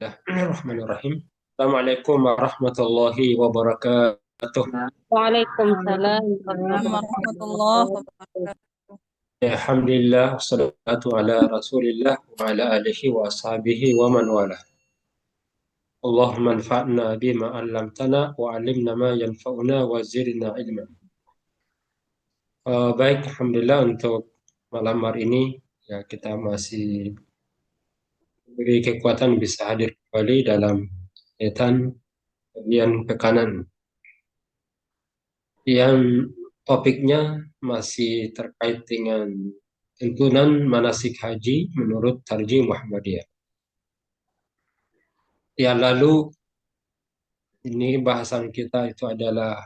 Bismillahirrahmanirrahim. Assalamualaikum warahmatullahi wabarakatuh. Waalaikumsalam Waalaikumsalam warahmatullahi warahmatullahi wabarakatuh. wabarakatuh. Alhamdulillah, wassalatu ala rasulillah wa ala alihi wa ashabihi wa man wala. Allahumma anfa'na bima 'allamtana wa 'allimna ma yanfa'una wa zidna ilma. Baik, Alhamdulillah untuk malam hari ini ya kita masih beri kekuatan bisa hadir kembali dalam kegiatan kajian pekanan yang topiknya masih terkait dengan tuntunan manasik haji menurut Tarjih Muhammadiyah. Ya, lalu ini bahasan kita itu adalah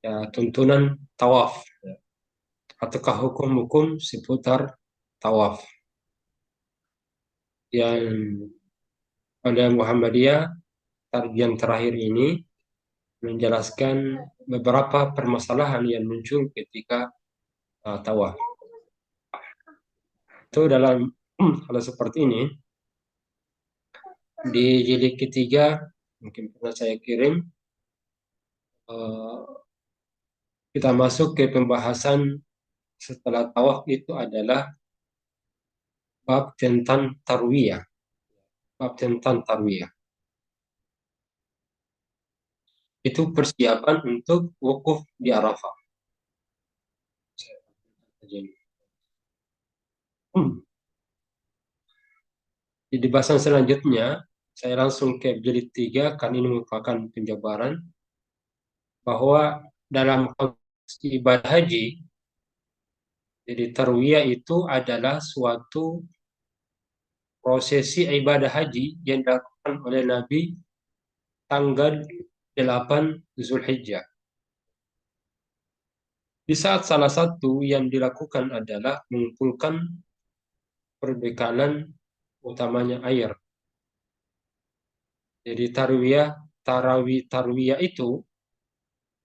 ya tuntunan tawaf, ya, ataukah hukum-hukum seputar tawaf yang pada Muhammadiyah yang terakhir ini menjelaskan beberapa permasalahan yang muncul ketika tawaf. Itu dalam hal seperti ini di jilid ketiga mungkin pernah saya kirim, kita masuk ke pembahasan setelah tawaf itu adalah bab tentang tarwiyah. Bab tentang tarwiyah. Itu persiapan untuk wukuf di Arafah. Di bahasan selanjutnya, saya langsung ke jilid 3, kan ini merupakan penjabaran bahwa dalam konteks ibadah haji, jadi tarwiyah itu adalah suatu prosesi ibadah haji yang dilakukan oleh Nabi tanggal 8 Zulhijjah. Di saat salah satu yang dilakukan adalah mengumpulkan perbekalan utamanya air. Jadi tarwiyah itu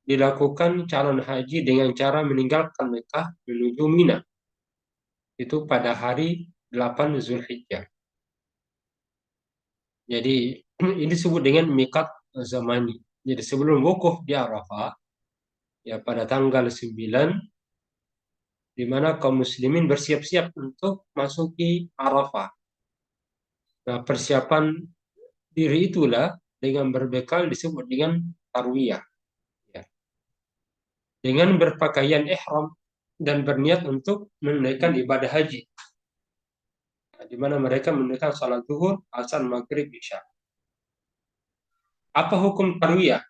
dilakukan calon haji dengan cara meninggalkan Mekah menuju Mina. Itu pada hari 8 Zulhijjah. Jadi ini disebut dengan miqat zamani. Jadi sebelum wukuf di Arafah, ya pada tanggal 9, di mana kaum muslimin bersiap-siap untuk masuki Arafah. Nah, persiapan diri itulah dengan berbekal disebut dengan tarwiyah. Ya. Dengan berpakaian ihram dan berniat untuk menunaikan ibadah haji. Nah, di mana mereka menunaikan salat zuhur, asar, maghrib, isya. Apa hukum tarwiyah?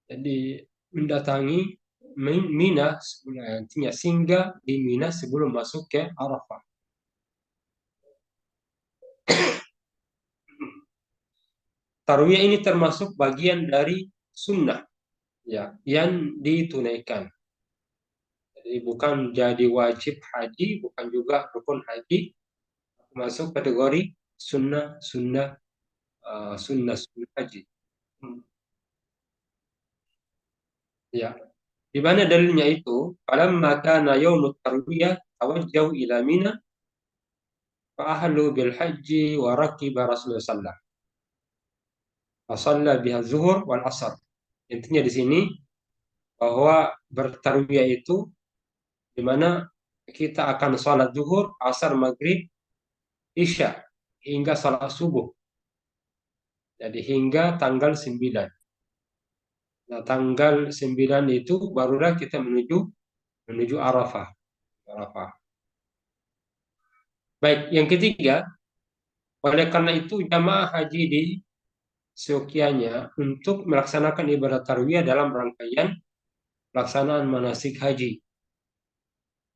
Jadi mendatangi Mina, artinya singgah di Mina sebelum masuk ke Arafah. Tarwiyah ini termasuk bagian dari sunnah ya yang ditunaikan. Jadi bukan jadi wajib haji, bukan juga rukun haji, masuk kategori sunnah haji. Ya, di mana dalilnya itu? Falamma kana yaumut tarwiyah tawajjahu ila Mina fa ahlu bil haji wa raqiba Rasulullah sallallahu alaihi wasallam. Fa shalla biha zuhur wal asar. Intinya di sini bahwa bertarwiyah itu di mana kita akan sholat zuhur, asar, maghrib, isya hingga sholat subuh. Jadi hingga tanggal 9. Nah, tanggal 9 itu barulah kita menuju Arafah. Arafah. Baik, yang ketiga, oleh karena itu jamaah haji di seyogianya untuk melaksanakan ibadah tarwiyah dalam rangkaian pelaksanaan manasik haji.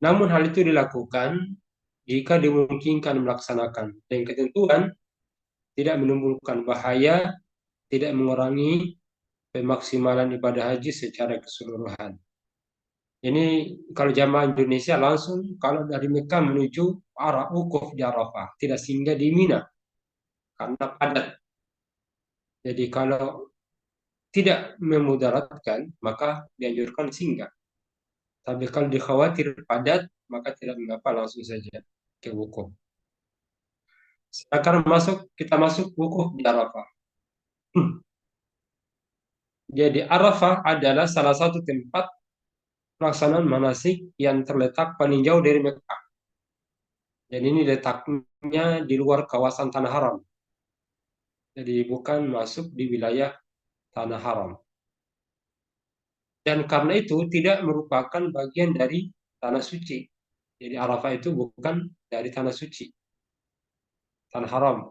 Namun hal itu dilakukan jika dimungkinkan melaksanakan dengan ketentuan tidak menimbulkan bahaya, tidak mengurangi pemaksimalan ibadah haji secara keseluruhan. Ini kalau jamaah Indonesia langsung kalau dari Mekah menuju wukuf di Arafah, tidak singgah di Mina karena padat. Jadi kalau tidak memudaratkan maka dianjurkan singgah. Tapi kalau dikhawatir padat maka tidak mengapa langsung saja ke wukuf. Sekarang kita masuk wukuf di Arafah. Jadi Arafah adalah salah satu tempat pelaksanaan manasik yang terletak paling jauh dari Mekah. Dan ini letaknya di luar kawasan Tanah Haram. Jadi bukan masuk di wilayah Tanah Haram. Dan karena itu tidak merupakan bagian dari Tanah Suci. Jadi Arafah itu bukan dari Tanah Suci, Tanah Haram.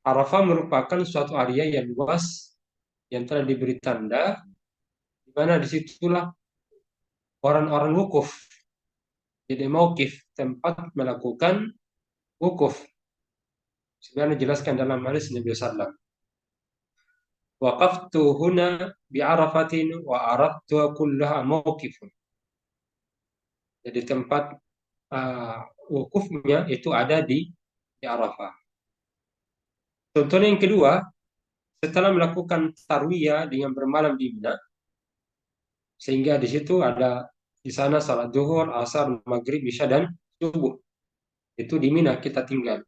Arafah merupakan suatu area yang luas yang telah diberi tanda, di mana disitulah orang-orang wukuf. Jadi mauqif, tempat melakukan wukuf. Sebenarnya dijelaskan dalam hadis Nabi SAW. Waqaftu huna bi'arafatin wa aradtu kullaha mauqifun. Jadi tempat wukufnya itu ada di Arafah. Contohnya yang kedua, setelah melakukan tarwiyah dengan bermalam di Mina, sehingga di situ ada di sana salat zuhur, asar, maghrib, isya dan subuh. Itu di Mina kita tinggal.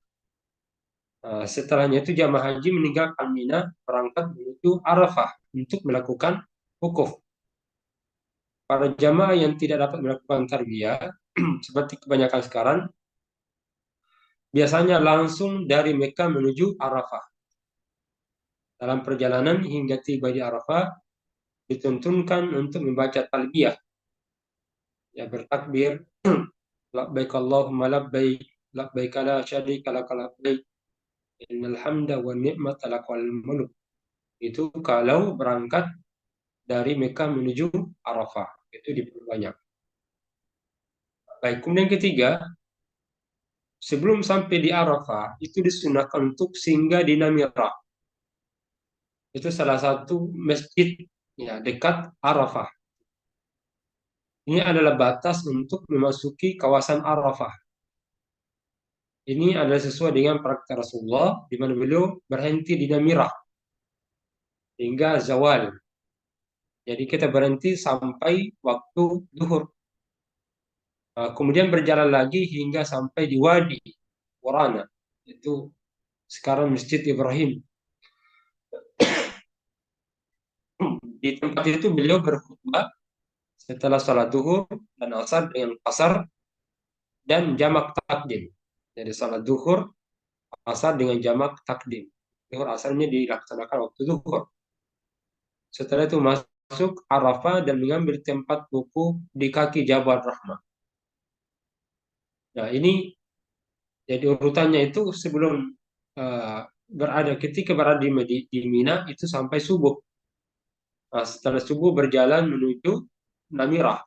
Setelahnya itu jamaah haji meninggalkan Mina berangkat menuju Arafah untuk melakukan wukuf. Para jamaah yang tidak dapat melakukan tarbiyah seperti kebanyakan sekarang biasanya langsung dari Mekah menuju Arafah. Dalam perjalanan hingga tiba di Arafah dituntunkan untuk membaca talbiyah, ya bertakbir, labbaik Allahumma labbaik, labbaik la syarika laka labbaik, innal hamda wan ni'mata lakal mulk. Itu kalau berangkat dari Mekah menuju Arafah, itu diperbanyak. Baik, kemudian ketiga, sebelum sampai di Arafah, itu disunahkan untuk singgah di Namirah. Itu salah satu masjid ya dekat Arafah. Ini adalah batas untuk memasuki kawasan Arafah. Ini adalah sesuai dengan praktek Rasulullah, di mana beliau berhenti di Namirah hingga zawal. Jadi kita berhenti sampai waktu zuhur. Kemudian berjalan lagi hingga sampai di Wadi Warana. Itu sekarang Masjid Ibrahim. Di tempat itu beliau berkhutbah setelah salat zuhur dan asar dengan qasar dan jamak takdim. Jadi salat zuhur, asar dengan jamak takdim. Zuhur asarnya dilaksanakan waktu zuhur. Setelah itu masuk Arafah dan mengambil tempat wukuf di kaki Jabal Rahmah. Nah ini jadi urutannya itu sebelum ketika berada di Mina itu sampai subuh. Nah, setelah subuh berjalan menuju Namirah.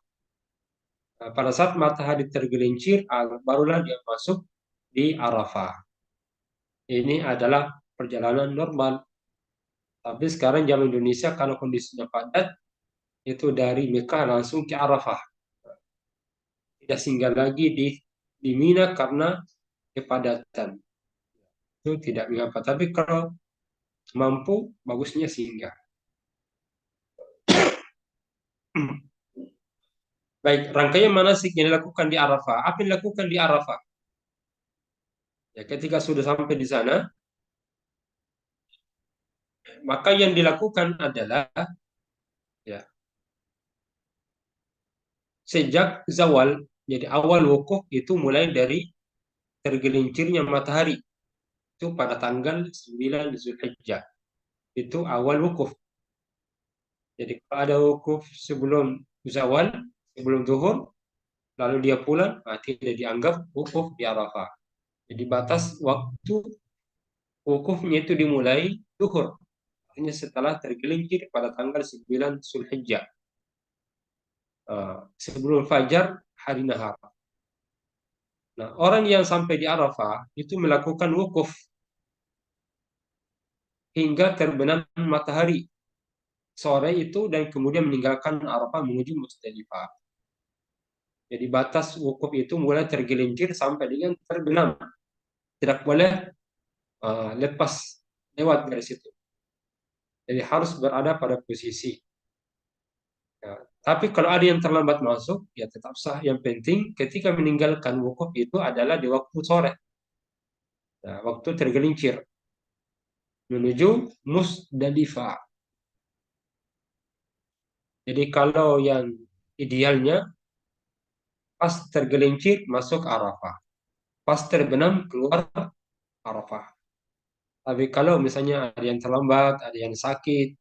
Nah, pada saat matahari tergelincir, barulah dia masuk di Arafah. Ini adalah perjalanan normal. Tapi sekarang jam Indonesia kalau kondisinya padat, itu dari Mekah langsung ke Arafah. Tidak singgah lagi di Mina karena kepadatan. Itu tidak mengapa. Tapi kalau mampu, bagusnya singgah. Baik, rangkaian manasik yang dilakukan di Arafah. Apa yang dilakukan di Arafah? Ya, ketika sudah sampai di sana, maka yang dilakukan adalah ya sejak zawal. Jadi awal wukuf itu mulai dari tergelincirnya matahari. Itu pada tanggal 9 Zulhijjah. Itu awal wukuf. Jadi kalau ada wukuf sebelum zawal, sebelum zuhur, lalu dia pulang, tidak dianggap wukuf di Arafah. Jadi batas waktu wukufnya itu dimulai zuhur. Artinya setelah tergelincir pada tanggal 9 Zulhijjah. Sebelum fajar hari nahar. Nah, orang yang sampai di Arafah itu melakukan wukuf hingga terbenam matahari sore itu dan kemudian meninggalkan Arafah menuju Musdalifah. Jadi batas wukuf itu mulai tergelincir sampai dengan terbenam. Tidak boleh lepas lewat dari situ. Jadi harus berada pada posisi. Ya. Tapi kalau ada yang terlambat masuk, ya tetap sah. Yang penting ketika meninggalkan wukuf itu adalah di waktu sore. Nah, waktu tergelincir menuju Musdalifah. Jadi kalau yang idealnya pas tergelincir masuk Arafah, pas terbenam keluar Arafah. Tapi kalau misalnya ada yang terlambat, ada yang sakit,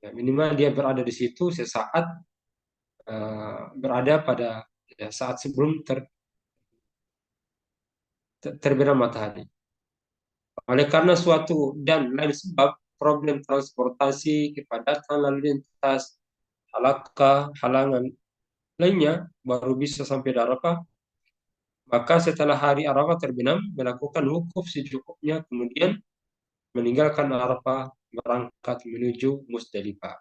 ya minimal dia berada di situ sesaat, berada pada ya, saat sebelum terbenam matahari. Oleh karena suatu dan lain sebab problem transportasi, kepadatan lalu lintas, halangan lainnya baru bisa sampai di Arafah, maka setelah hari Arafah terbenam melakukan wukuf secukupnya, kemudian meninggalkan Arafah berangkat menuju Musdalifah.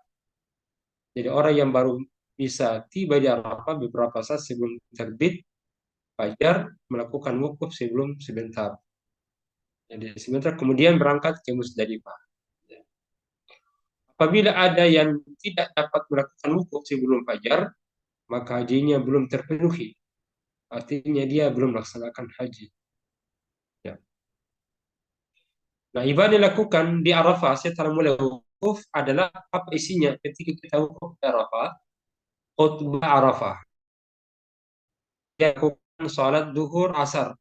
Jadi orang yang baru bisa tiba di Arafah beberapa saat sebelum terbit fajar melakukan wukuf sebelum sebentar. Jadi sebentar kemudian berangkat ke Musdalifah. Apabila ada yang tidak dapat melakukan wukuf sebelum fajar, maka hajinya belum terpenuhi. Artinya dia belum melaksanakan haji. Ya. Nah, ibadah yang dilakukan di Arafah setelah mulai wukuf adalah apa isinya ketika kita wukuf di Arafah? Khutbah Arafah. Dia lakukan sholat duhur asar.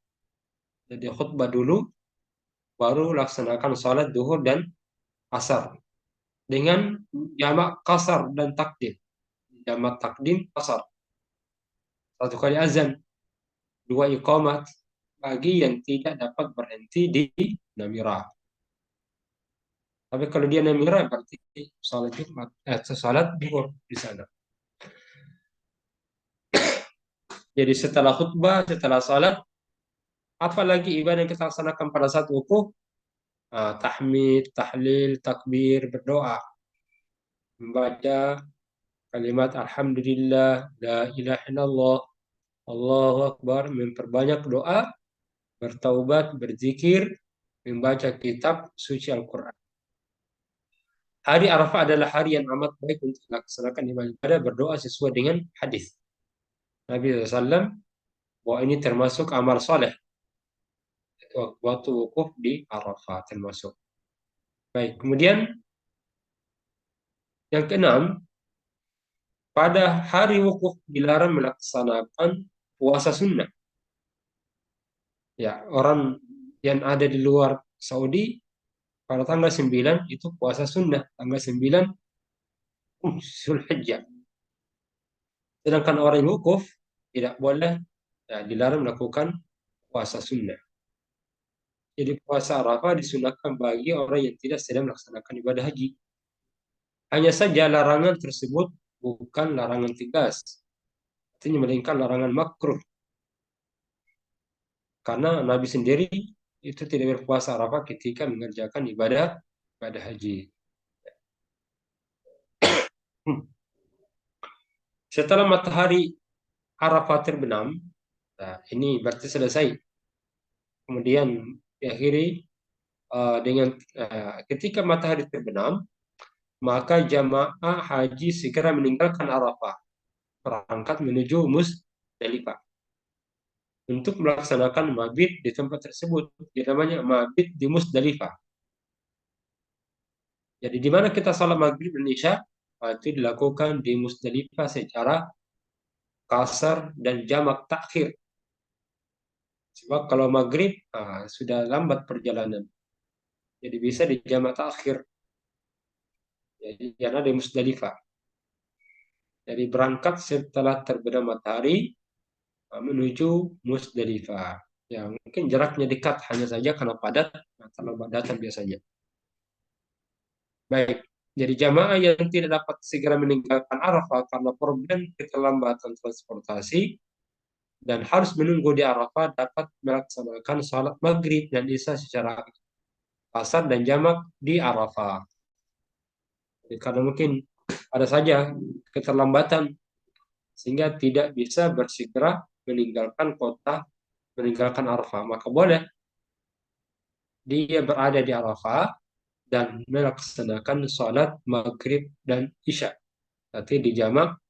Jadi khutbah dulu, baru laksanakan sholat duhur dan asar. Dengan jamak kasar dan takdim. Jamak takdim kasar. Satu kali azan, dua iqamat bagi yang tidak dapat berhenti di Namirah. Tapi kalau dia Namirah berarti salat Jumat, salat duhur di sana. Jadi setelah khutbah, setelah salat, apalagi ibadah yang kita laksanakan pada saat wukuf, tahmid, tahlil, takbir, berdoa, membaca kalimat Alhamdulillah, La ilaha illallah, Allahu Akbar, memperbanyak doa, bertaubat, berzikir, membaca kitab suci Al-Quran. Hari Arafah adalah hari yang amat baik untuk melaksanakan ibadah berdoa sesuai dengan hadis Nabi SAW bahwa ini termasuk amal soleh waktu wukuf di Arafah termasuk. Baik, kemudian yang keenam, pada hari wukuf dilarang melaksanakan puasa sunnah. Ya, orang yang ada di luar Saudi pada tanggal 9 itu puasa sunnah, tanggal 9 Zulhijjah. Sedangkan orang yang wukuf tidak boleh, ya, dilarang melakukan puasa sunnah. Jadi puasa Arafah disunahkan bagi orang yang tidak sedang melaksanakan ibadah haji. Hanya saja larangan tersebut bukan larangan tegas, artinya melainkan larangan makruh. Karena Nabi sendiri itu tidak berpuasa Arafah ketika mengerjakan ibadah haji. Setelah matahari Arafah terbenam, nah ini berarti selesai. Kemudian diakhiri dengan ketika matahari terbenam, maka jamaah haji segera meninggalkan Arafah, berangkat menuju Musdalifah untuk melaksanakan mabit di tempat tersebut. Yang namanya mabit di Musdalifah. Jadi di mana kita salat maghrib dan isya, itu dilakukan di Musdalifah secara kasar dan jamak takhir. Sebab kalau maghrib sudah lambat perjalanan, jadi bisa di jamak takhir. Jadi yang ada di Musdalifah. Jadi berangkat setelah terbenam matahari menuju Musdalifah. Ya, mungkin jaraknya dekat hanya saja karena padat, terlambat datang biasanya. Baik, jadi jamaah yang tidak dapat segera meninggalkan Arafah karena problem keterlambatan transportasi dan harus menunggu di Arafah dapat melaksanakan salat maghrib dan isya secara kasar dan jamak di Arafah. Jadi, karena mungkin ada saja keterlambatan sehingga tidak bisa bersegera meninggalkan Arafah, maka boleh dia berada di Arafah dan melaksanakan sholat maghrib dan isya. Nanti dijamak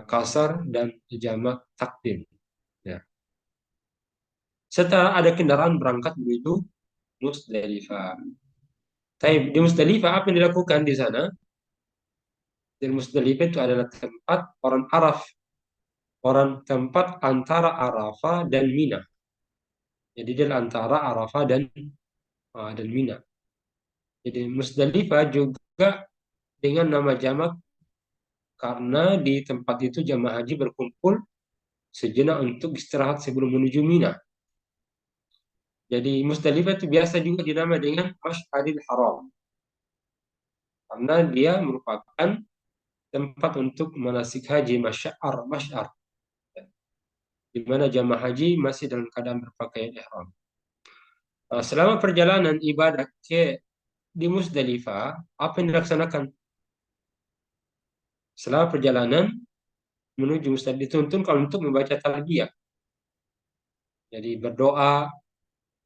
kasar dan dijamak takdim. Ya. setelah ada kendaraan berangkat menuju Musdalifah. Tapi di Musdalifah apa yang dilakukan di sana? Di Musdalifah itu adalah tempat orang Araf, orang tempat antara Arafah dan Mina. Jadi dia antara Arafah dan Mina. Jadi Musdalifah juga dengan nama jamak karena di tempat itu jamaah haji berkumpul sejenak untuk istirahat sebelum menuju Mina. Jadi Musdalifah itu biasa juga dinamai dengan Masy'aril Haram karena dia merupakan tempat untuk manasik haji masy'ar, di mana jamaah haji masih dalam keadaan berpakaian ihram. Selama perjalanan ibadah di Musdalifah, apa yang dilaksanakan? Selama perjalanan menuju Musdalifah dituntunkan untuk membaca talbiyah. Jadi berdoa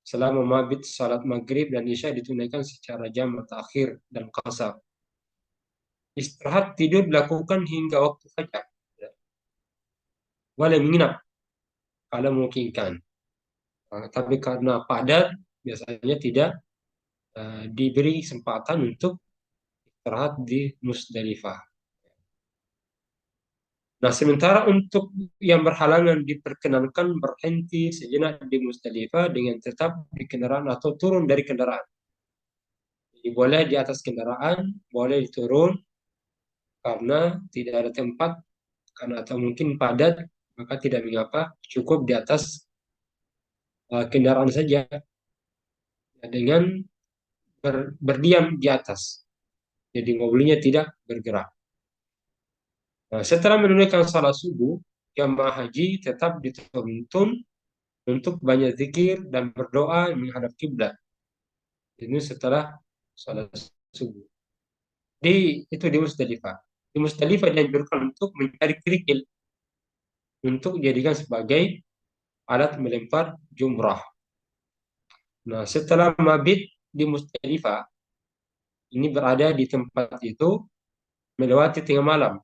selama mabit salat maghrib dan isya ditunaikan secara jamak takhir dan qasar. Istirahat tidur dilakukan hingga waktu fajar. Boleh menginap kalau memungkinkan. Tapi karena padat, biasanya tidak diberi kesempatan untuk istirahat di Musdalifah. Nah, sementara untuk yang berhalangan diperkenankan berhenti sejenak di Musdalifah dengan tetap di kendaraan atau turun dari kendaraan. Jadi boleh di atas kendaraan, boleh turun karena tidak ada tempat karena atau mungkin padat, maka tidak mengapa, cukup di atas kendaraan saja dengan berdiam di atas. Jadi mobilnya tidak bergerak. Nah, setelah menunaikan salat subuh, jamaah haji tetap dituntun untuk banyak zikir dan berdoa menghadap kiblat. Ini setelah salat subuh. Itu di Musdalifah. Di Musdalifah dianjurkan untuk mencari kerikil untuk dijadikan sebagai alat melempar jumrah. Nah, setelah mabit di Musdalifah, ini berada di tempat itu melewati tengah malam.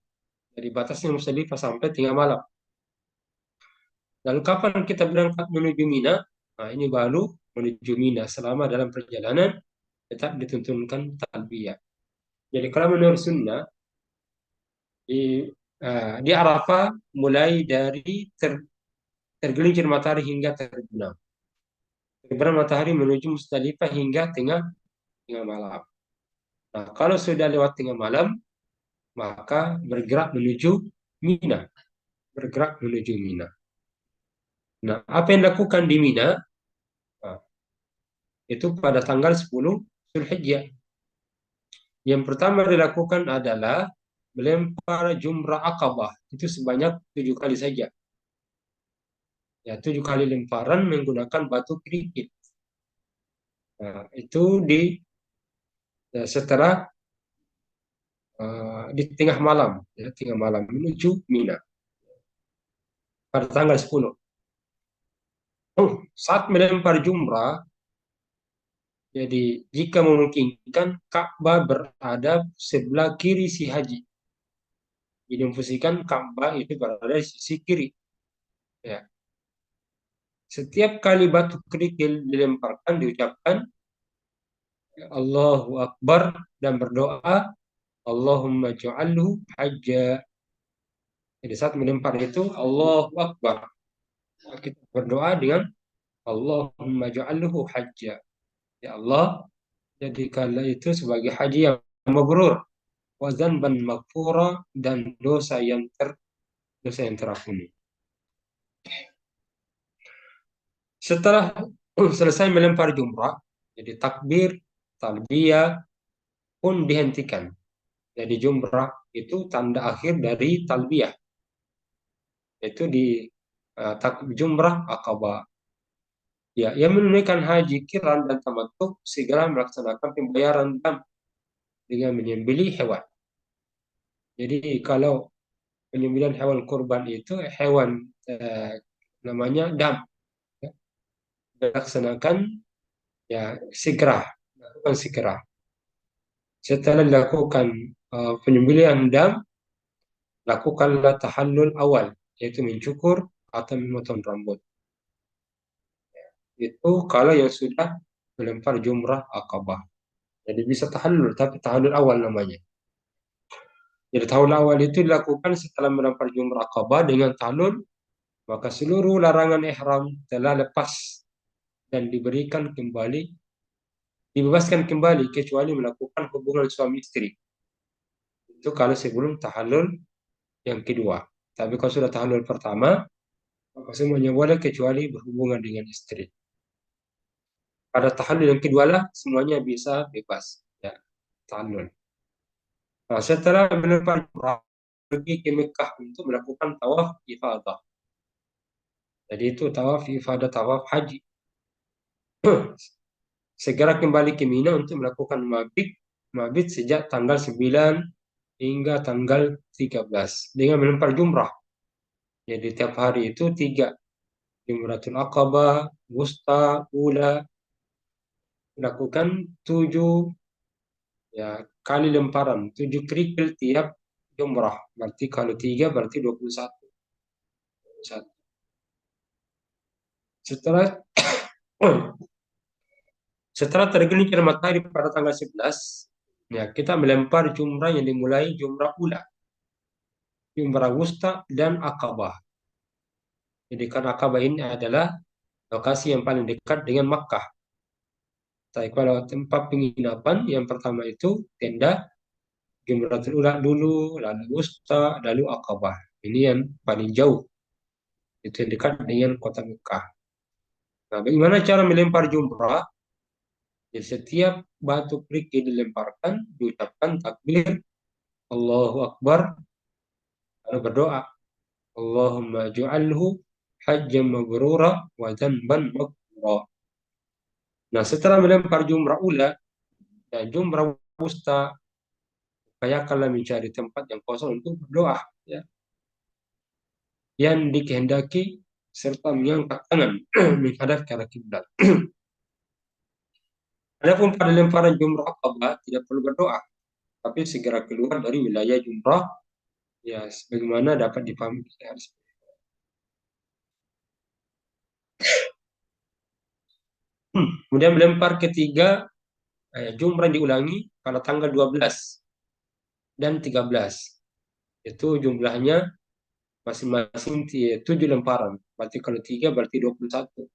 Dari batasnya Musdalifah sampai tengah malam. Lalu kapan kita berangkat menuju Mina? Nah, ini baru menuju Mina. Selama dalam perjalanan tetap dituntunkan talbiyah. Jadi kalau menurut sunnah di Arafah mulai dari tergelincir matahari hingga terbenam. Terbenam matahari menuju Musdalifah hingga tengah malam. Nah, kalau sudah lewat tengah malam, maka bergerak menuju Mina. Bergerak menuju Mina. Nah, apa yang dilakukan di Mina? Nah, itu pada tanggal 10 Zulhijjah. Yang pertama dilakukan adalah melempar jumrah akabah. Itu sebanyak 7 kali saja. Ya, 7 kali lemparan menggunakan batu kerikil. Nah, itu setelah di tengah malam, ya, tengah malam menuju Mina pada tanggal 10. Saat melempar jumrah, jadi jika memungkinkan Ka'bah berada sebelah kiri si haji. Jadi memposisikan Ka'bah itu berada di sisi kiri. Ya. Setiap kali batu kerikil dilemparkan diucapkan Allahu Akbar dan berdoa Allahumma ja'alhu hajja. Jadi saat melempar itu Allahu Akbar. Kita berdoa dengan Allahumma ja'alhu hajja. Ya Allah, jadikanlah itu sebagai haji yang mabrur, wa dzanban maghfura, dan dosa yang terampuni. Setelah selesai melempar jumrah, jadi takbir, talbiyah pun dihentikan. Jadi jumrah itu tanda akhir dari talbiyah. Itu di jumrah akabah. Ya, yang menunaikan haji kiran dan tamattu segera melaksanakan pembayaran dam dengan menyembelih hewan. Jadi kalau penyembelihan hewan kurban itu hewan namanya dam, ya, dilaksanakan ya segera, lakukan segera. Setelah dilakukan penyembelihan dam, lakukanlah tahallul awal, yaitu mencukur atau memotong rambut. Itu kalau yang sudah melempar jumrah akabah. Jadi bisa tahallul, tapi tahallul awal namanya. Jadi tahallul awal itu dilakukan setelah melempar jumrah akabah dengan tahallul, maka seluruh larangan ihram telah lepas dan dibebaskan kembali kecuali melakukan hubungan suami istri. Itu kalau sebelum tahallul yang kedua. Tapi kalau sudah tahallul pertama, maka semuanya boleh kecuali berhubungan dengan istri. Pada tahallul yang kedua lah semuanya bisa bebas. Ya, tahallul. Nah, setelah melempar jumrah, pergi ke Mekah untuk melakukan tawaf ifadah. Jadi itu tawaf ifadah, tawaf haji. Segera kembali ke Mina untuk melakukan mabit sejak tanggal 9 hingga tanggal 13 dengan melempar jumrah. Jadi tiap hari itu tiga. Jumratul Aqabah, Wusta, Ula, lakukan 7 kali lemparan, 7 kerikil tiap jumrah. Berarti kalau tiga berarti 21. Setelah setelah tergelincir matahari pada tanggal 11, ya, kita melempar jumrah yang dimulai jumrah Ula, jumrah Wusta, dan Aqabah. Jadi kan Aqabah ini adalah lokasi yang paling dekat dengan Makkah. Tapi kalau tempat penginapan yang pertama itu tenda, Jumratul Ula dulu, lalu Wusta, lalu Aqabah. Ini yang paling jauh, itu yang dekat dengan kota Mekah. Nah, bagaimana cara melempar jumrah? Jadi setiap batu kerikil dilemparkan, diucapkan takbir, Allahu Akbar, lalu berdoa, Allahumma ju'alhu hajjam mabrura wa dhanban maghfura. Nah, setelah melempar jumrah ula dan jumrah wusta, upayakanlah mencari tempat yang kosong untuk berdoa, ya, yang dikehendaki serta mengangkat tangan menghadap ke arah kiblat. Adapun pada lemparan jumrah Aqabah tidak perlu berdoa, tapi segera keluar dari wilayah jumrah, ya, sebagaimana dapat dipahami. Kemudian melempar ketiga, jumrah diulangi pada tanggal 12 dan 13. Itu jumlahnya masing-masing 7 lemparan. Berarti kalau 3 berarti 21.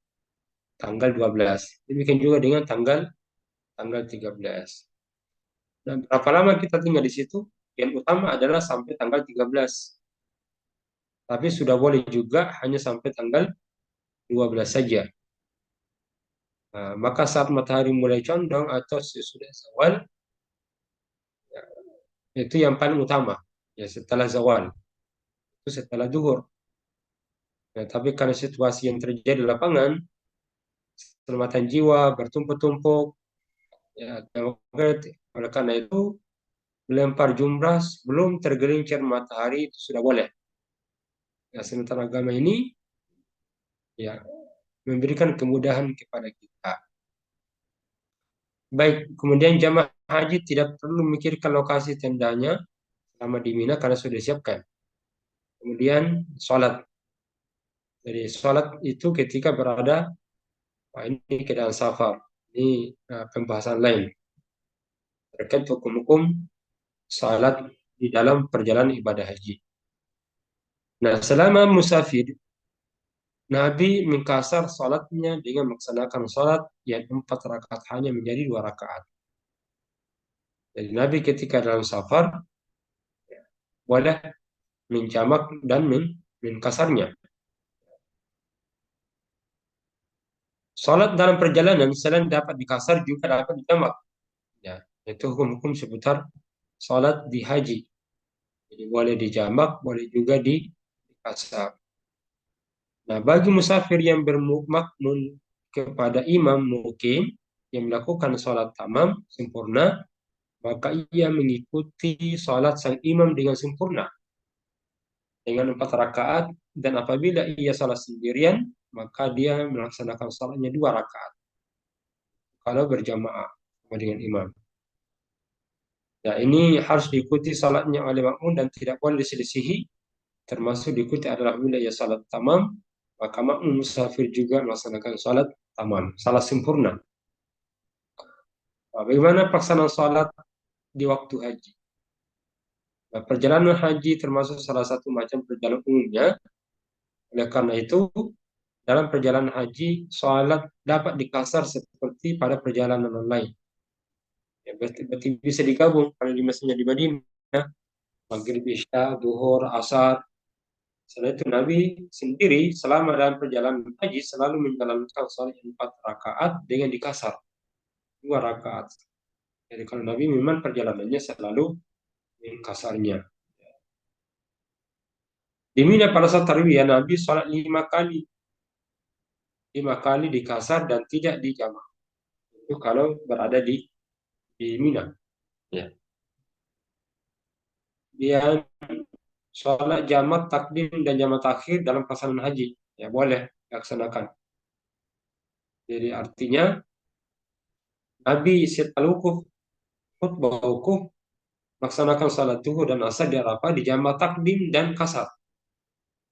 Tanggal 12. Demikian juga dengan tanggal 13. Dan berapa lama kita tinggal di situ? Yang utama adalah sampai tanggal 13. Tapi sudah boleh juga hanya sampai tanggal 12 saja. Nah, maka saat matahari mulai condong atau sesudah zawal, ya, itu yang paling utama. Ya, setelah zawal, itu setelah zuhur. Ya, tapi karena situasi yang terjadi di lapangan, keselamatan jiwa bertumpuk-tumpuk, ya, oleh karena itu melempar jumrah sebelum tergelincir matahari itu sudah boleh. Ya, sementara agama ini, ya, memberikan kemudahan kepada kita. Baik, kemudian jamaah haji tidak perlu memikirkan lokasi tendanya selama di Mina karena sudah disiapkan. Kemudian sholat. Jadi sholat itu ketika berada, ini keadaan safar. Ini pembahasan lain terkait hukum-hukum sholat di dalam perjalanan ibadah haji. Nah, selama musafir, Nabi mengkasar sholatnya dengan melaksanakan sholat yang 4 rakaat hanya menjadi 2 rakaat. Jadi Nabi ketika dalam safar boleh menjamak dan mengkasarnya. Sholat dalam perjalanan selain dapat dikasar juga dapat dijamak. Ya, itu hukum-hukum seputar sholat di haji. Jadi boleh dijamak, boleh juga dikasar. Nah, bagi musafir yang bermakmum kepada imam mukim yang melakukan sholat tamam sempurna, maka ia mengikuti sholat sang imam dengan sempurna dengan 4 rakaat, dan apabila ia sholat sendirian, maka dia melaksanakan sholatnya 2 rakaat kalau berjamaah dengan imam. Ya, ini harus diikuti salatnya oleh makmum dan tidak boleh diselisihi, termasuk diikuti adalah wilayah salat tamam, maka makmum musafir juga melaksanakan salat tamam, salat sempurna. Nah, bagaimana pelaksanaan salat di waktu haji? Nah, perjalanan haji termasuk salah satu macam perjalanan umumnya. Oleh karena itu, dalam perjalanan haji, salat dapat dikasar seperti pada perjalanan lain. Ya, berarti bisa digabung kalau di masjidnya di Madinah, maghrib, isya, duhur, asar. Selain itu Nabi sendiri selama dalam perjalanan haji selalu menjalankan salat 4 rakaat dengan dikasar 2 rakaat. Jadi kalau Nabi memang perjalanannya selalu dengan kasarnya. Di Mina pada saat tarwiyah Nabi sholat 5 kali, 5 kali di kasar dan tidak di jamak. Itu kalau berada di Mina. Ya. Dia sholat jamak takdim dan jamak takhir dalam pelaksanaan haji. Ya boleh dilaksanakan. Jadi artinya Nabi setelah wukuf, khutbah wukuf, melaksanakan salat zuhur dan asar di Arafah di jamak takdim dan kasar.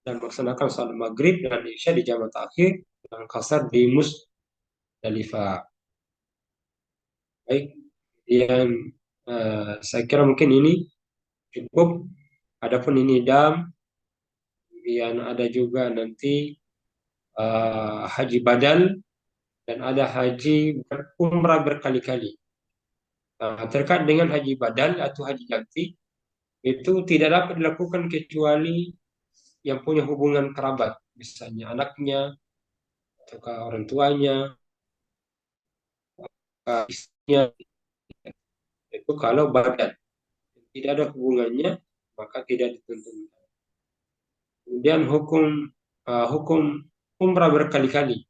Dan melaksanakan salat maghrib dan isya di jamak takhir dan kasar di Musdalifah. Baik, yang saya kira mungkin ini cukup. Adapun ini dam, kemudian ada juga nanti haji badal dan ada haji umrah berkali-kali. Terkait dengan haji badal atau haji ganti, itu tidak dapat dilakukan kecuali yang punya hubungan kerabat, misalnya anaknya, atau orang tuanya, istrinya. Itu kalau badal tidak ada hubungannya, maka tidak ditentukan. Kemudian hukum umrah berkali-kali.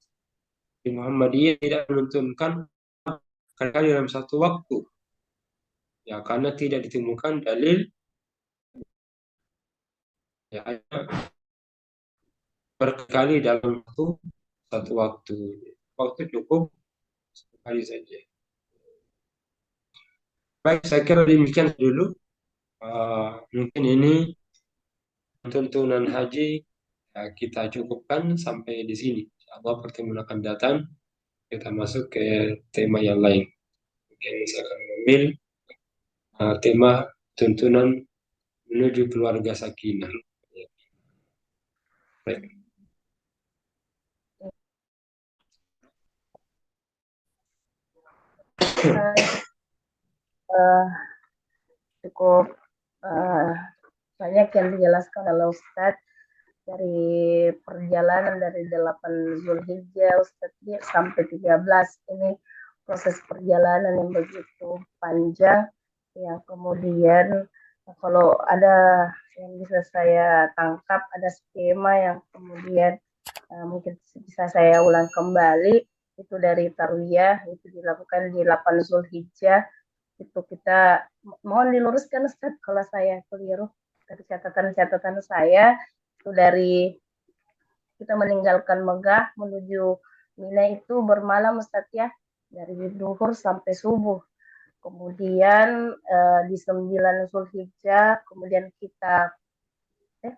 Di Muhammadiyah tidak menentukan kali dalam satu waktu. Ya, karena tidak ditemukan dalil ya berkali dalam satu waktu. Waktu cukup sekali saja. Baik, saya kira demikian dulu. Mungkin ini tuntunan haji ya, kita cukupkan sampai di sini. Allah pertemuan akan datang, kita masuk ke tema yang lain. Mungkin saya akan mengambil tema tuntunan menuju keluarga sakinah. Baik. Cukup uh, banyak yang dijelaskan oleh Ustadz dari perjalanan dari 8 Zulhijjah Ustadz sampai 13 ini proses perjalanan yang begitu panjang yang kemudian kalau ada yang bisa saya tangkap ada skema yang kemudian mungkin bisa saya ulang kembali itu dari Tarwiyah itu dilakukan di 8 Zulhijjah itu kita mohon diluruskan Ustaz kalau saya keliru dari catatan-catatan saya itu dari kita meninggalkan Megah menuju Mina itu bermalam Ustaz ya dari duhur sampai subuh kemudian di 9 Zulhijjah kemudian kita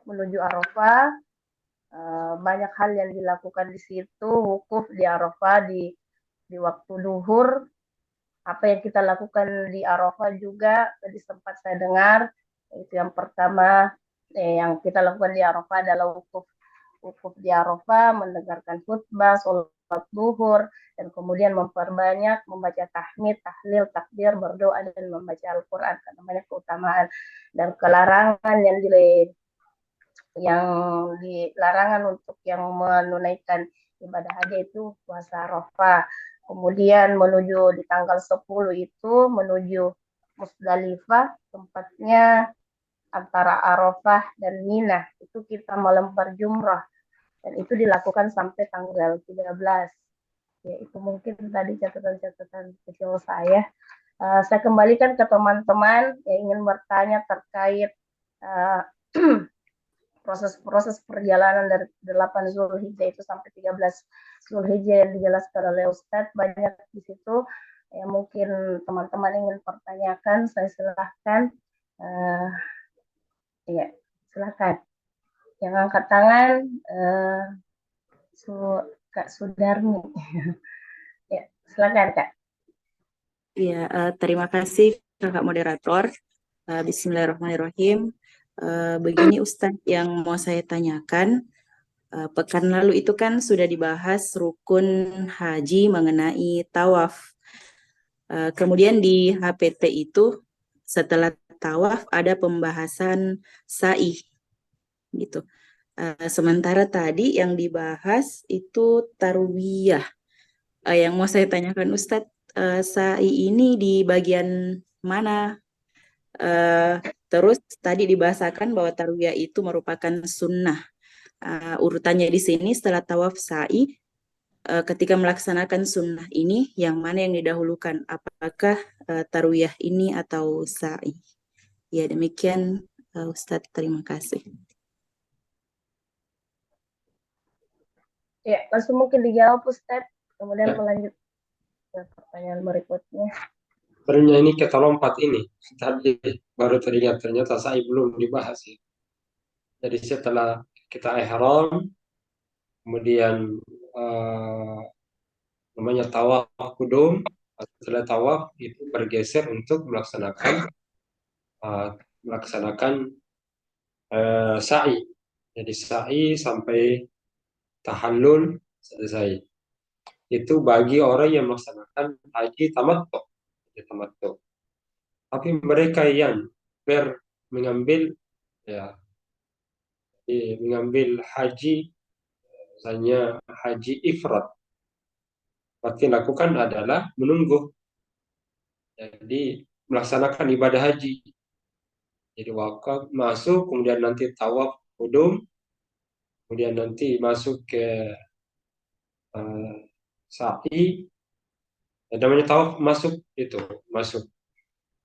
menuju Arafah banyak hal yang dilakukan di situ wukuf di Arafah di waktu duhur apa yang kita lakukan di Arafah juga tadi sempat saya dengar itu yang pertama yang kita lakukan di Arafah adalah wukuf di Arafah mendengarkan khutbah sholat duhur dan kemudian memperbanyak membaca tahmid tahlil takbir berdoa dan membaca Al-Quran karena banyak keutamaan dan kelarangan yang dilarangan untuk yang menunaikan ibadah haji itu puasa Arafah. Kemudian menuju di tanggal 10 itu menuju Musdalifah, tempatnya antara Arafah dan Mina. Itu kita melempar jumrah dan itu dilakukan sampai tanggal 13. Ya, itu mungkin tadi catatan-catatan kecil saya. Saya kembalikan ke teman-teman yang ingin bertanya terkait uh, proses-proses perjalanan dari 8 Zulhijjah itu sampai 13 Zulhijjah yang dijelaskan oleh Ustadz banyak di situ yang mungkin teman-teman ingin pertanyakan saya silahkan ya silahkan yang angkat tangan Kak Sudarmi. Ya, silakan Kak. Ya, terima kasih Kakak Moderator. Bismillahirrahmanirrahim. Begini Ustadz yang mau saya tanyakan. Pekan lalu itu kan sudah dibahas rukun haji mengenai tawaf. Kemudian di HPT itu setelah tawaf ada pembahasan sa'i gitu. Sementara tadi yang dibahas itu tarwiyah. Yang mau saya tanyakan Ustadz, sa'i ini di bagian mana? Eh, Terus tadi dibahasakan bahwa tarwiyah itu merupakan sunnah. Urutannya di sini setelah tawaf sa'i, ketika melaksanakan sunnah ini, yang mana yang didahulukan? Apakah tarwiyah ini atau sa'i? Ya demikian Ustadz, terima kasih. Ya, langsung mungkin dijawab Ustaz, kemudian Ya, melanjut ke pertanyaan berikutnya. sebenarnya ini kita lompat ini. Tadi baru teringat ternyata saya belum dibahas ya. Jadi setelah kita ihram, kemudian eh, namanya tawaf kudum, setelah tawaf itu bergeser untuk eh, melaksanakan sa'i. Jadi sa'i sampai tahallul selesai. Itu bagi orang yang melaksanakan haji tamattu. Haji tamattu. Tapi mereka yang mengambil ya mengambil haji misalnya haji ifrat, berarti lakukan adalah menunggu. Jadi melaksanakan ibadah haji. Jadi wakaf masuk, kemudian nanti tawaf kudum, kemudian nanti masuk ke eh, sa'i. Namanya tawaf masuk itu masuk.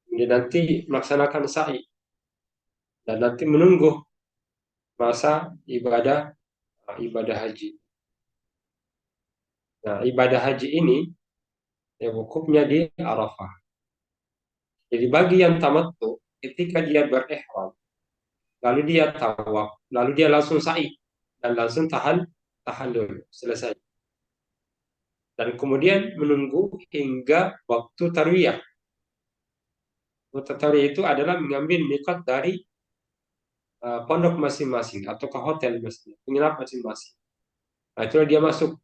Kemudian nanti melaksanakan sa'i dan nanti menunggu masa ibadah haji. Nah, ibadah haji ini ya wukufnya di Arafah. Jadi bagi yang tamattu, ketika dia berihram, lalu dia tawaf, lalu dia langsung sa'i dan langsung tahallul selesai. Dan kemudian menunggu hingga waktu tarwiyah. Waktu tarwiyah itu adalah mengambil miqat dari pondok masing-masing atau ke hotel penginap masing-masing. Nah, itulah dia masuk.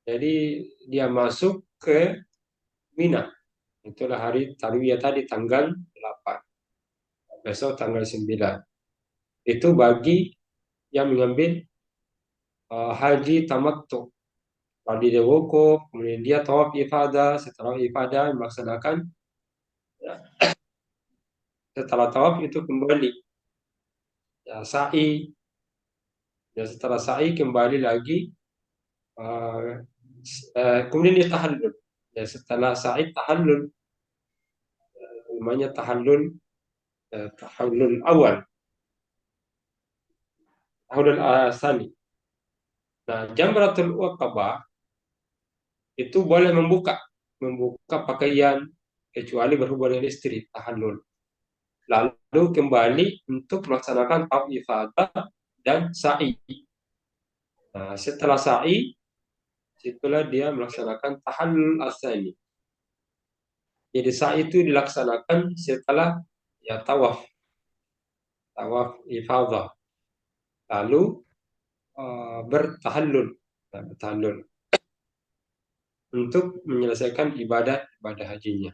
Jadi dia masuk ke Mina. Itulah hari tarwiyah tadi tanggal 8. Besok tanggal 9. Itu bagi yang mengambil haji tamattu. Kalau dia wukuf, kemudian dia tawaf ifadah, setelah ifadah melaksanakan, ya, setelah tawaf itu kembali ya, sa'i, ya, setelah sa'i kembali lagi, uh, kemudian dia tahallul, ya, setelah sa'i tahallul, namanya tahallul awal, tahallul asani. Nah, Jamratul Aqabah itu boleh membuka pakaian kecuali berhubungan dengan istri, tahallul. Lalu kembali untuk melaksanakan tawaf ifadah dan sa'i. Nah, setelah sa'i, itulah dia melaksanakan tahallul asani. Jadi sa'i itu dilaksanakan setelah ya tawaf ifadah. Lalu bertahallul, untuk menyelesaikan ibadah hajinya.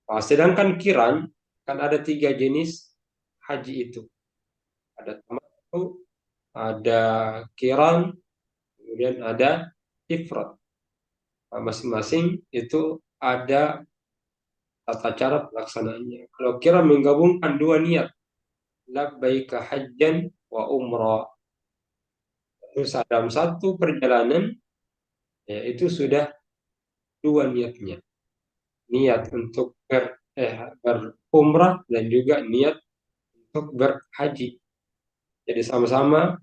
Nah, sedangkan kiran kan ada 3 jenis haji itu. Ada tamattu, ada kiran, kemudian ada ifrat. Nah, masing-masing itu ada tata cara pelaksanaannya. Kalau kiran menggabungkan 2 niat, labbaika hajjan wa umrah. Terus dalam satu perjalanan, ya, itu sudah 2 niatnya. Niat untuk berumrah dan juga niat untuk berhaji. Jadi sama-sama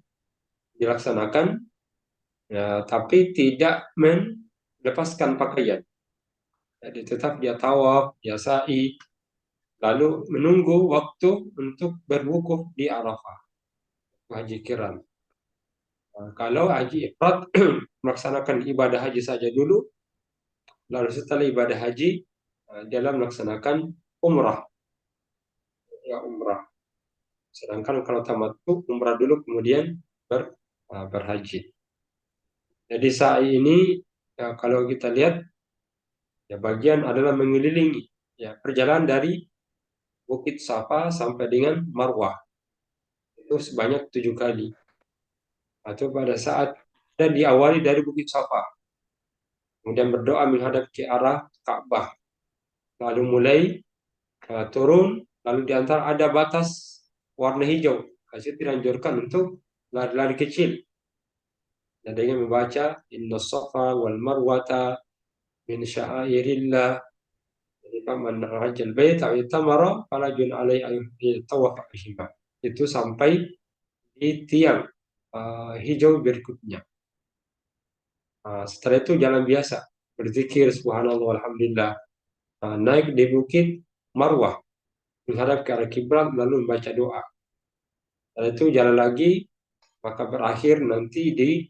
dilaksanakan, ya, tapi tidak melepaskan pakaian. Jadi tetap dia tawaf, dia sa'i, lalu menunggu waktu untuk berwukuf di Arafah, haji kiran. Kalau haji ifrad melaksanakan ibadah haji saja dulu, lalu setelah ibadah haji dia melaksanakan umrah, ya umrah. Sedangkan kalau tamattu umrah dulu kemudian berhaji. Jadi sa'i ini ya, kalau kita lihat ya bagian adalah mengelilingi ya perjalanan dari Bukit Safa sampai dengan Marwah itu sebanyak 7 kali. Atau pada saat dan diawali dari Bukit Safa, kemudian berdoa menghadap ke arah Ka'bah, lalu mulai turun, lalu di antara ada batas warna hijau. Kasih dianjurkan untuk lari-lari kecil. Dan dengan membaca Inna Safa wal Marwata min sya'airillah. Jadi man hajjal bait aw itamara fala jun alai ay tawaf bihima. Itu sampai di tiang hijau berikutnya. Setelah itu jalan biasa, berzikir subhanallah alhamdulillah. Naik di bukit Marwah, menghadap ke arah kiblat lalu membaca doa. Setelah itu jalan lagi, maka berakhir nanti di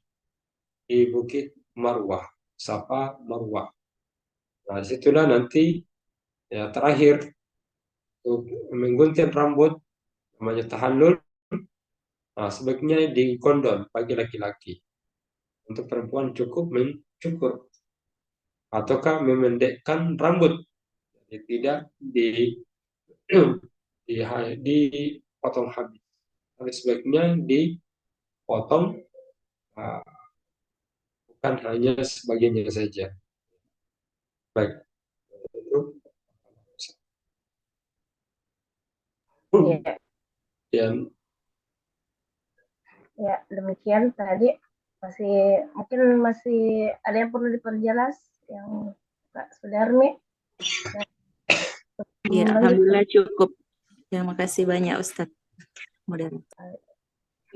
bukit Marwah, Safa Marwah. Nah, disitulah nanti ya terakhir untuk menggunting rambut namanya tahallul. Nah, sebaiknya digondol bagi laki-laki. Untuk perempuan cukup mencukur ataukah memendekkan rambut. Jadi tidak dipotong habis. Tapi sebaiknya dipotong bukan hanya sebagiannya saja. Baik. Ya, Dan ya, demikian tadi mungkin masih ada yang perlu diperjelas yang Kak Sudarmi. Ya, alhamdulillah cukup. Terima kasih banyak Ustadz moderator.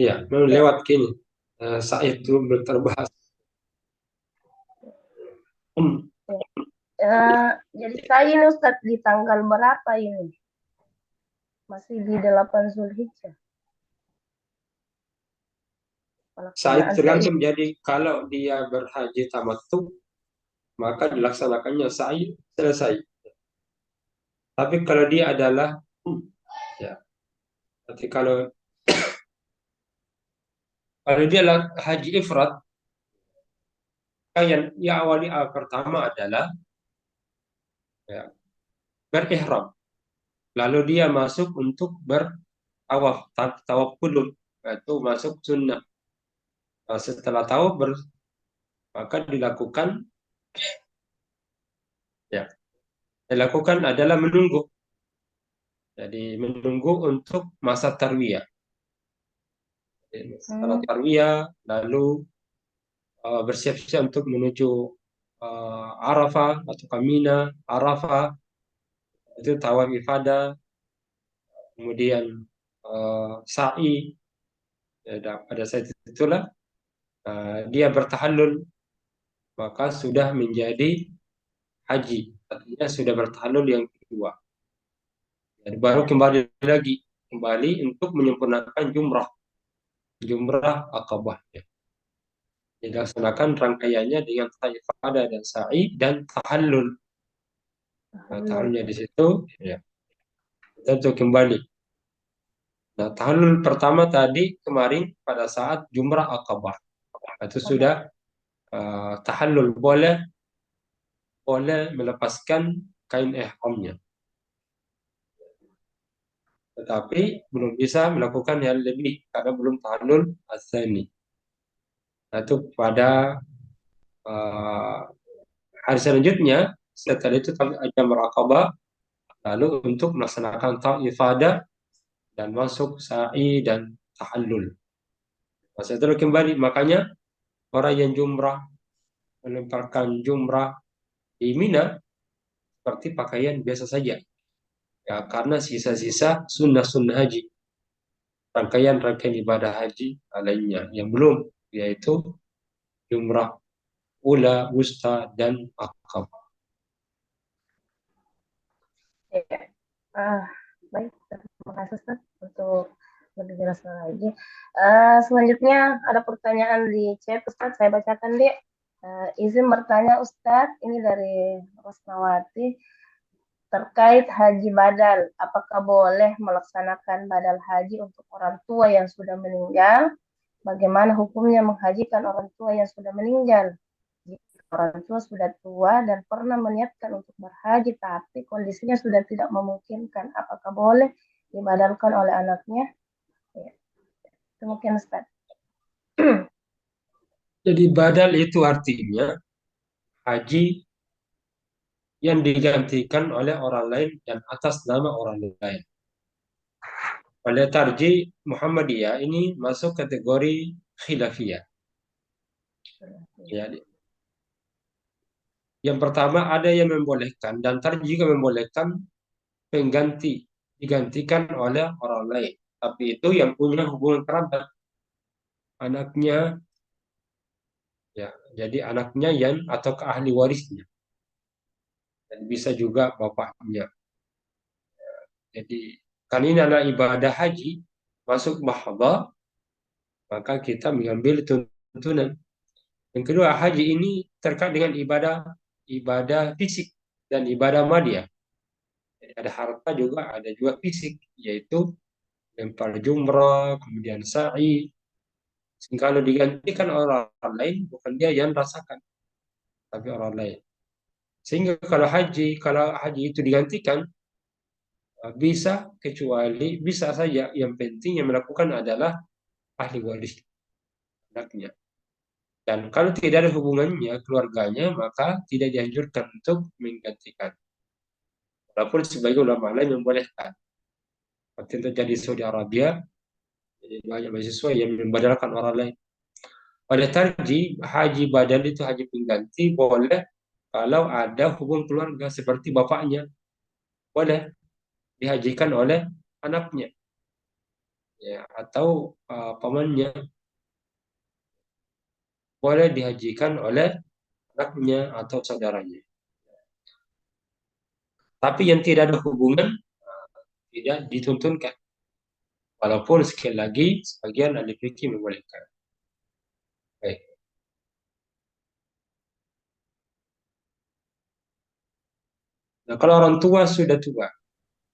ya, memang lewat kini. Saat itu belum terbahas. Jadi saya ini Ustadz di tanggal berapa ini? Masih di 8 Zulhijjah. Saat tergantung, jadi kalau dia berhaji tamattu maka dilaksanakannya sa'i selesai. Tapi kalau dia adalah ya, nanti kalau dia haji ifrad, yang awali pertama adalah ya, berihram. Lalu dia masuk untuk bertawaf, tawaf qudum, itu masuk sunnah. Setelah tawaf maka dilakukan adalah menunggu. Jadi menunggu untuk masa tarwiyah. Setelah tarwiyah lalu bersiap-siap untuk menuju Arafah atau Mina, Arafah, itu tawaf ifadah, kemudian sa'i. Ya, pada saat itulah dia bertahallul, maka sudah menjadi haji, artinya sudah bertahallul yang kedua. Jadi baru kembali untuk menyempurnakan jumrah Aqabah. Dilaksanakan rangkaiannya dengan ifadah dan sa'i dan tahallul. Tahallulnya di situ, ya. Tentu kembali. Nah, tahallul pertama tadi kemarin pada saat jumrah Aqabah. Itu sudah tahallul, boleh melepaskan kain ihramnya. Tetapi belum bisa melakukan yang lebih karena belum tahallul ats-tsani. Nah, itu pada hari selanjutnya setelah itu jumrah Aqabah, lalu untuk melaksanakan tawaf ifadah dan masuk sa'i dan tahallul. Masa itu kembali, makanya orang yang jumrah melemparkan jumrah di Mina seperti pakaian biasa saja. Ya, karena sisa-sisa sunnah-sunnah haji, rangkaian-rangkaian ibadah haji lainnya yang belum, yaitu jumrah ula, wusta, dan aqabah. Ya. Baik, terima kasih Ustaz untuk lebih jelas lagi. Selanjutnya ada pertanyaan di chat, Ustadz, saya bacakan deh. Izin bertanya Ustadz, ini dari Rosnawati, terkait haji badal, apakah boleh melaksanakan badal haji untuk orang tua yang sudah meninggal? Bagaimana hukumnya menghajikan orang tua yang sudah meninggal? Jika orang tua sudah tua dan pernah meniatkan untuk berhaji, tapi kondisinya sudah tidak memungkinkan, apakah boleh dibadalkan oleh anaknya? Ya, itu mungkin Ustaz. Jadi badal itu artinya haji yang digantikan oleh orang lain dan atas nama orang lain. Oleh tarjih Muhammadiyah ini masuk kategori khilafiyah. Jadi, yang pertama ada yang membolehkan dan tarjih juga membolehkan pengganti digantikan oleh orang lain. Tapi itu yang punya hubungan kerabat, anaknya, ya. Jadi anaknya yang atau ke ahli warisnya dan bisa juga bapaknya. Jadi kan ini adalah ibadah haji masuk mahadah, maka kita mengambil tuntunan. Yang kedua, haji ini terkait dengan ibadah fisik dan ibadah madiyah. Jadi ada harta juga, ada juga fisik, yaitu lempar jumrah, kemudian sa'i. Kalau digantikan orang lain, bukan dia yang rasakan, tapi orang lain. Sehingga kalau haji itu digantikan, bisa saja. Yang penting yang melakukan adalah ahli waris anaknya. Dan kalau tidak ada hubungannya keluarganya, maka tidak dianjurkan untuk menggantikan. Walaupun sebagian ulama lain membolehkan. Seperti yang terjadi di Saudi Arabia, jadi banyak mahasiswa yang membadalkan orang lain. Pada tarjih, haji badal itu haji pengganti boleh kalau ada hubungan keluarga seperti bapaknya, boleh dihajikan oleh anaknya, ya, atau pamannya, boleh dihajikan oleh anaknya atau saudaranya. Tapi yang tidak ada hubungan tidak dituntunkan. Walaupun sekali lagi sebagian ahli fikih membolehkan. Baik. Nah, kalau orang tua sudah tua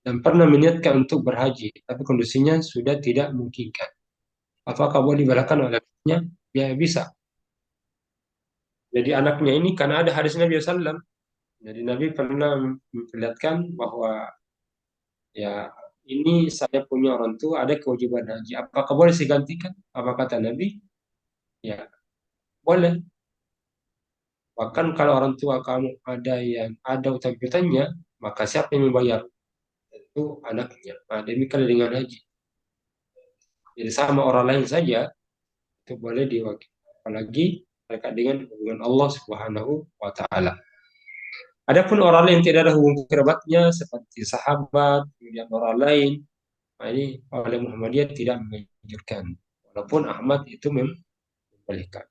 dan pernah meniatkan untuk berhaji, tapi kondisinya sudah tidak memungkinkan, apakah boleh dibalakan oleh anaknya? Ya bisa. Jadi anaknya ini karena ada hadis Nabi SAW. Jadi Nabi pernah memperlihatkan bahwa ya ini saya punya orang tua ada kewajiban haji. Apakah boleh saya gantikan? Apa kata Nabi? Ya boleh. Bahkan kalau orang tua kamu ada yang ada utang-piutangnya, maka siapa yang membayar? Itu anaknya. Nah, demikian dengan haji. Jadi sama orang lain saja itu boleh diwakili. Apalagi terkait dengan hubungan Allah Subhanahu wa taala. Adapun orang lain tidak ada hubungan kerabatnya seperti sahabat, kemudian orang lain, nah ini oleh Muhammadiyah tidak menganjurkan. Walaupun Ahmad itu membolehkan.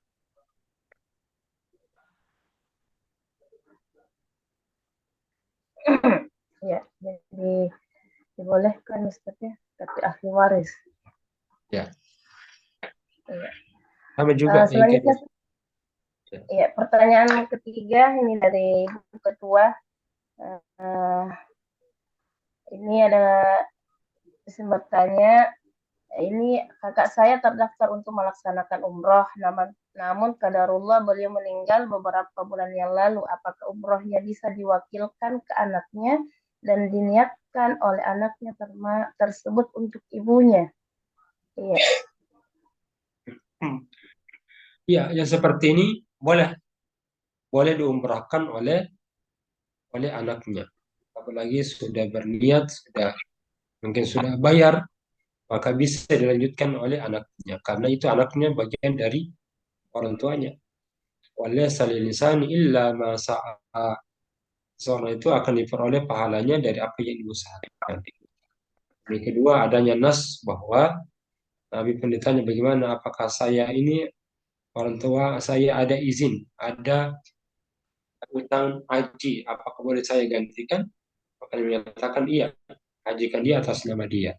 Ya, jadi dibolehkan Ustaz ya, tapi ahli waris. Ya. Ya. Sama juga yang Selanjutnya, kedua. ya, pertanyaan ketiga ini dari Ibu Ketua. Ini ada bertanya, ini kakak saya terdaftar untuk melaksanakan umroh, namun kadarullah beliau meninggal beberapa bulan yang lalu. Apakah umrohnya bisa diwakilkan ke anaknya dan diniatkan oleh anaknya tersebut untuk ibunya? Iya. Ya, yang seperti ini boleh diumrahkan oleh anaknya. Apalagi sudah berniat, mungkin sudah bayar, maka bisa dilanjutkan oleh anaknya karena itu anaknya bagian dari orang tuanya. Walaysa lilisani illa ma sa'a. Seorang itu akan diperoleh pahalanya dari apa yang diusahakan. Yang kedua, adanya nas bahwa Nabi pun ditanya bagaimana apakah saya ini orang tua saya ada izin, ada utang haji, apakah boleh saya gantikan? Maka dia menyatakan iya, hajikan dia atas nama dia.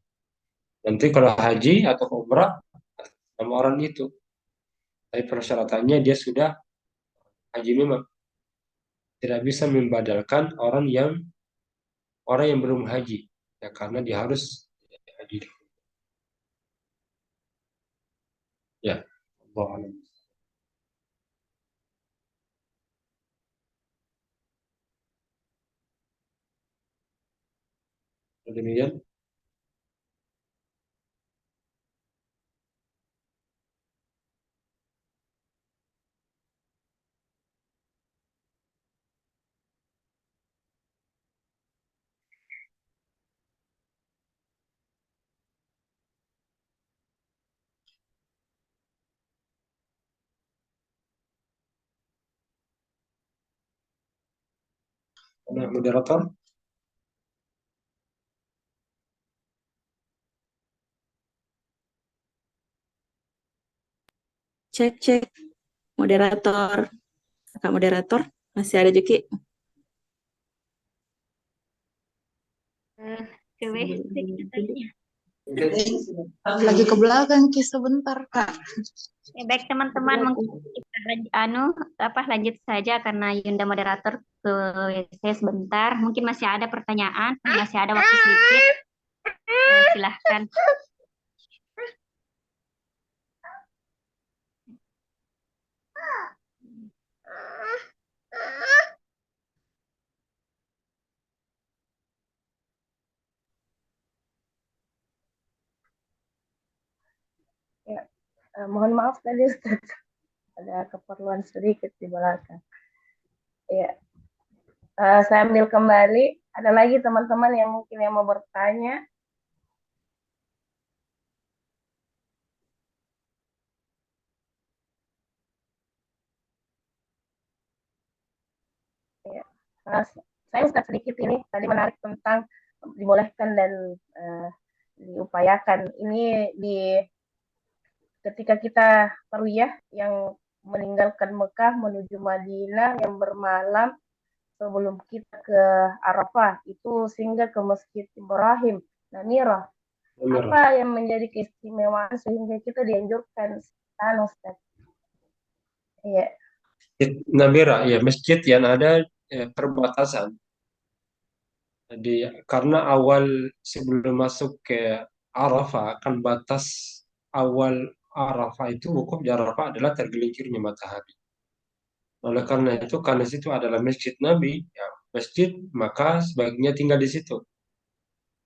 Nanti kalau haji atau umrah sama orang itu, tapi persyaratannya dia sudah haji memang, tidak bisa membadalkan orang yang belum haji, ya karena dia harus haji. Ya, Allah alam. Demikian. Nah, moderator, Cek, cek. Moderator. Kakak moderator, masih ada Juki? Ke WC katanya. Lagi ke belakang Ki sebentar Kak. Ya, baik teman-teman, mungkin kita lanjut saja karena Yunda moderator ke WC sebentar. Mungkin masih ada pertanyaan, masih ada waktu sedikit. Silahkan. Ya, mohon maaf tadi Ustaz, ada keperluan sedikit di belakang. Ya, saya ambil kembali. Ada lagi teman-teman yang mungkin yang mau bertanya? Ya, saya Ustaz sedikit ini tadi menarik tentang dibolehkan dan diupayakan. Ini ketika kita tarwiyah yang meninggalkan Mekah menuju Madinah yang bermalam sebelum kita ke Arafah itu singgah ke Masjid Ibrahim Namirah. Apa yang menjadi keistimewaan sehingga kita dianjurkan sana Ustaz? Iya. Namira, ya masjid yang ada perbatasan. Jadi karena awal sebelum masuk ke Arafah, kan batas awal Arafah itu wukuf di Arafah adalah tergelincirnya matahari. Oleh karena itu, karena situ adalah masjid Nabi, ya masjid, maka sebaiknya tinggal di situ.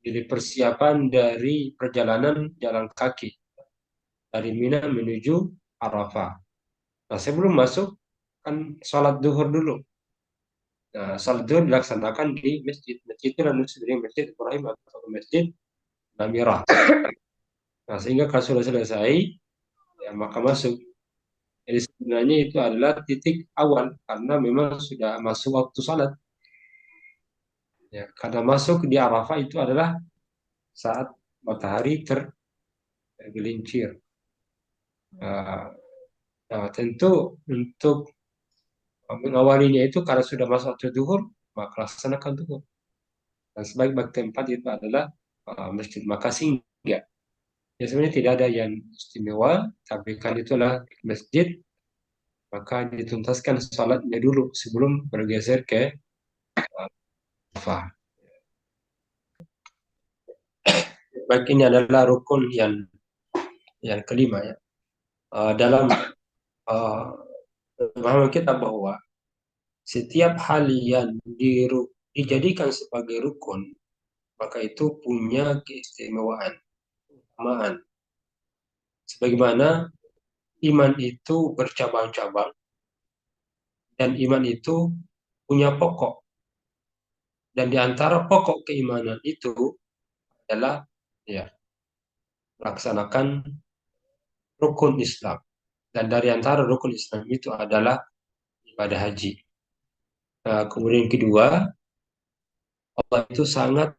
Jadi persiapan dari perjalanan jalan kaki dari Mina menuju Arafah. Nah, sebelum masuk kan sholat duhur dulu. Nah, sholat duhur dilaksanakan di masjid. Masjid itu adalah Masjid Ibrahim atau Masjid Namirah. Nah, sehingga kalau sudah selesai, ya maka masuk. Jadi sebenarnya itu adalah titik awal karena memang sudah masuk waktu salat. Ya, karena masuk di Arafah itu adalah saat matahari tergelincir. Nah, tentu untuk mengawalinya itu karena sudah masuk waktu duhur, maka laksanakan duhur. Dan sebaik-baik tempat itu adalah Masjid Maka singgah. Ya sebenarnya tidak ada yang istimewa, tapi kan itulah masjid, maka dituntaskan salatnya dulu sebelum bergeser ke Arafah. Baik, ini adalah rukun yang kelima ya. Dalam pemahaman kita bahwa setiap hal yang dijadikan sebagai rukun, maka itu punya keistimewaan, keutamaan. Sebagaimana iman itu bercabang-cabang dan iman itu punya pokok. Dan di antara pokok keimanan itu adalah ya melaksanakan rukun Islam. Dan dari antara rukun Islam itu adalah ibadah haji. Kemudian kedua, Allah itu sangat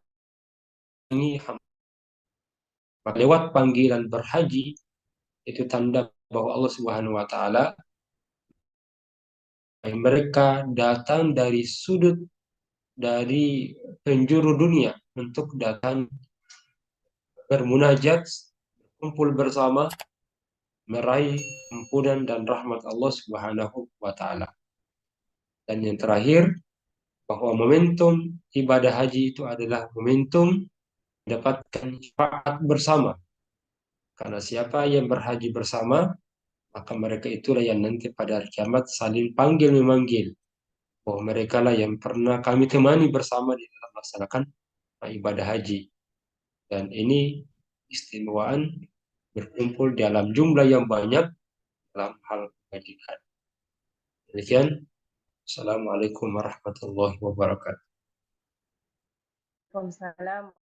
menyayangi hamba. Lewat panggilan berhaji itu tanda bahwa Allah Subhanahu wa taala mereka datang dari penjuru dunia untuk datang bermunajat, kumpul bersama, meraih ampunan dan rahmat Allah Subhanahu wa Ta'ala. Dan yang terakhir, bahwa momentum ibadah haji itu adalah momentum mendapatkan syafaat bersama. Karena siapa yang berhaji bersama, maka mereka itulah yang nanti pada hari kiamat saling panggil-memanggil. Bahwa mereka lah yang pernah kami temani bersama di dalam melaksanakan ibadah haji. Dan ini istimewaan berkumpul dalam jumlah yang banyak dalam hal kebajikan. Demikian. Assalamualaikum warahmatullahi wabarakatuh. Waalaikumsalam.